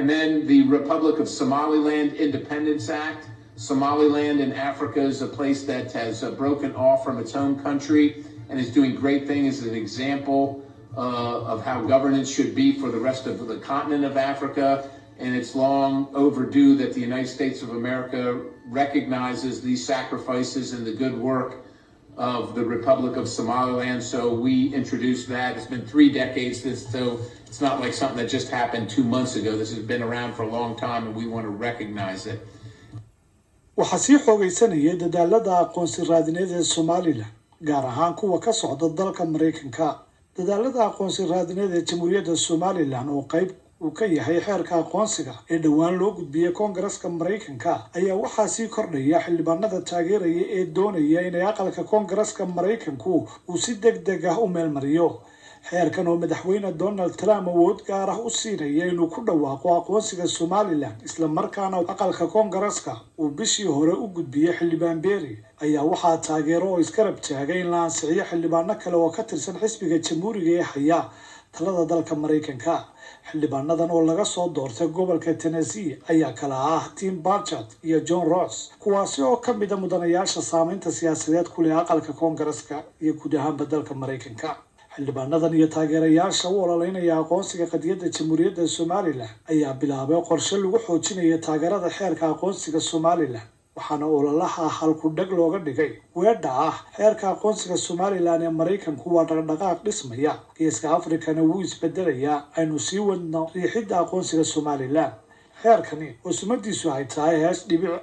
And then the Republic of Somaliland Independence Act. Somaliland in Africa is a place that has broken off from its home country and is doing great things as an example of how governance should be for the rest of the continent of Africa. And it's long overdue that the United States of America recognizes these sacrifices and the good work of the Republic of Somaliland. So we introduced that. It's been 3 decades, so it's not like something that just happened 2 months ago. This has been around for a long time, and we want to recognize it. waxaa sii xoogaysanayay dadaalada aqoonsi raadineed ee Somaliland gaar ahaan kuwa ka socda dalka Mareykanka. dadaalada aqoonsi raadineed ee Jamhuuriyadda Somaliland oo qayb uu ka yahay xeerka aqoonsiga ee dhawaan loo gudbiyay Koongareeska Mareykanka ayaa waxaa sii kordhaya xildhibaanada taageeraya ee doonaya inay aqalka Koongareeska Mareykanku uu si degdeg ah u meelmariyo. xeerkan oo madaxweyne Donald Trump awood gaar ah u siinaya inuu ku dhawaaqo aqoonsiga Somaliland isla markaana aqalka Koongareeska uu bishii hore u gudbiyay xildhibaan Berry ayaa waxaa taageero oo iskarab taagay in la ansixiyo xildhibaano kale oo ka tirsan xisbiga Jamhuuriga ee haya talada dalka Mareykanka. xildhibaanadan oo laga soo doortay gobolka Tennessee ayaa kala ah Tim Burchett iyo John Ross kuwaasi oo ka mid ah mudanayaasha saameynta siyaasadeed ku leh aqalka Koongareeska iyo guud ahaan dalka Mareykanka. xildhibaanadan iyo taageerayaasha u ololeynaya aqoonsiga qadiyadda Jamhuuriyadda Somaliland ayaa bilaabay qorshe lagu xoojinayo taageerada xeerka aqoonsiga Somaliland waxaana ololaha halku dhag looga dhigay weedha ah xeerka aqoonsiga Somaliland ee Mareykanku waa dhaqdhaqaaq dhismaya geeska Afrikana wuu isbedelayaa aynu sii wadno riixidda aqoonsiga Somaliland. xeerkani oo sumadiisu ay tahay HDBR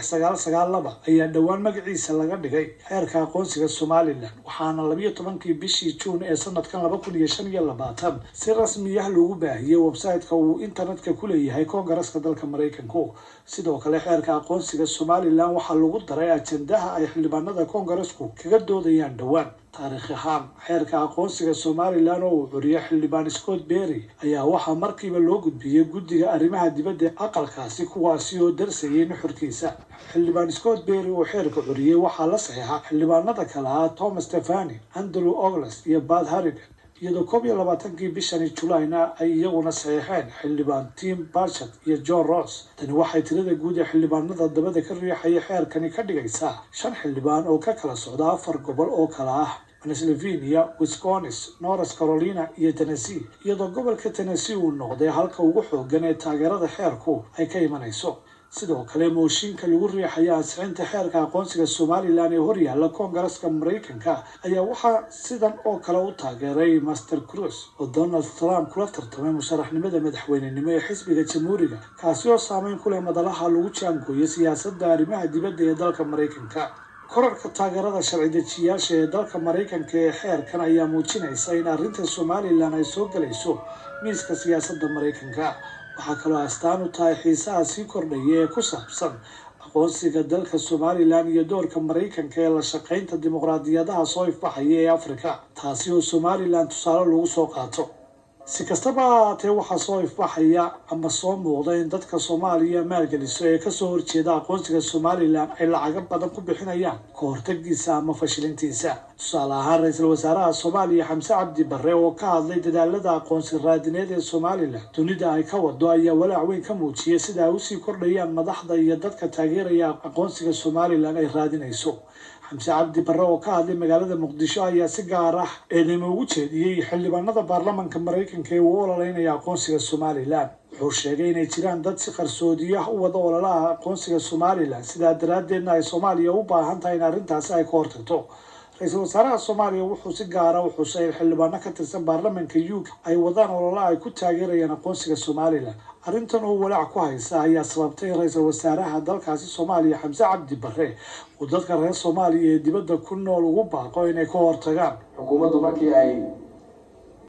3992 ayaa dhawaan magaciisa laga dhigay xeerka aqoonsiga Somaliland waxaana 12kii bishii June ee sanadkan 2025 si rasmi ah loogu baahiyay website-ka uu internetka ku leeyahay Koongareeska dalka Mareykanku. sidoo kale xeerka aqoonsiga Somaliland waxaa lagu daray ajendaha ay xildhibaanada Koongareesku kaga doodayaan dhawaan. taariikh ahaan xeerka aqoonsiga Somaliland oo uu curiyay xildhibaan Scott Berry ayaa waxaa markiiba loo gudbiyay guddiga arrimaha dibadda aqalkaasi kuwaasi oo darsayay nuxurkiisa. xildhibaan Scott Berry oo xeerka curiyay waxaa la saxiixay xildhibaanada kale ah Thomas Stefani, Andrew Ogles iyo Bud Harrigan iyadoo 21kii bishani Julayna ay iyaguna saxiixeen xildhibaan Tim Burchett iyo John Ross. tani waxay tirada guud ee xildhibaanada dabada ka riixaya xeerkani ka dhigaysaa 5 xildhibaan oo ka kala socda 4 gobol oo kala ah Pennsylvania, Wisconsin, North Carolina iyo Tennessee iyadoo gobolka Tennessee uu noqday halka ugu xooggan ee taageerada xeerku ay ka imanayso. sidoo kale mooshinka lagu riixaya ansixinta xeerka aqoonsiga Somaliland ee horyaalla Koongareeska Mareykanka ayaa waxaa sidan oo kale u taageeray Mr. Cruz oo Donald Trump kula tartamay musharaxnimada madaxweynenimo ee xisbiga Jamhuuriga kaasi oo saameyn ku leh madalaha lagu jaangooyay siyaasadda arrimaha dibadda ee dalka Mareykanka. korarka taageerada sharci dejiyaasha ee dalka Mareykanka ee xeerkan ayaa muujinaysa in arrinta Somaliland ay soo galayso miiska siyaasadda Mareykanka. waxaa kaloo astaan u tahay xiisaha sii kordhaya ee ku saabsan aqoonsiga dalka Somaliland iyo doorka Mareykanka ee la shaqaynta dimuqraadiyadaha soo ifbaxaya ee Afrika taasi oo Somaliland tusaale lagu soo qaato. si kastaba ahaatee waxaa soo ifbaxaya ama soo muuqda in dadka Soomaaliya maalgeliso ee kasoo horjeeda aqoonsiga Somaliland ay lacag badan ku bixinayaan ka hortaggiisa ama fashilintiisa. tusaale ahaan ra'iisul wasaaraha Soomaaliya Xamse Cabdi Barre oo ka hadlay dadaalada aqoonsi raadineed ee Somaliland dunida ay ka wado ayaa walaac weyn ka muujiyay sida ay u sii kordhayaan madaxda iyo dadka taageeraya aqoonsiga Somaliland ay raadinayso. Xamse Cabdi Barre oo ka hadlay magaalada Muqdisho ayaa si gaar ah eedeymo ugu jeediyay xildhibaanada baarlamaanka Mareykanka ee u ololeynaya aqoonsiga Somaliland. wuxuu sheegay inay jiraan dad si qarsoodi ah u wada ololaha aqoonsiga Somaliland sidaa daraaddeedna ay Soomaaliya u baahan tahay in arrintaasi ay ka hortagto. ra'iisul wasaaraha Soomaaliya wuxuu si gaar ah u xusay in xildhibaano ka tirsan baarlamaanka UK ay wadaan ololaha ay ku taageerayaan aqoonsiga Somaliland. arrintan oo walaac ku haysa ayaa sababtay in ra'iisul wasaaraha dalkaasi Soomaaliya Xamse Cabdi Barre uu dadka reer Soomaaliya ee dibadda ku nool ugu baaqo inay ka hortagaan xukuumaddu markii ay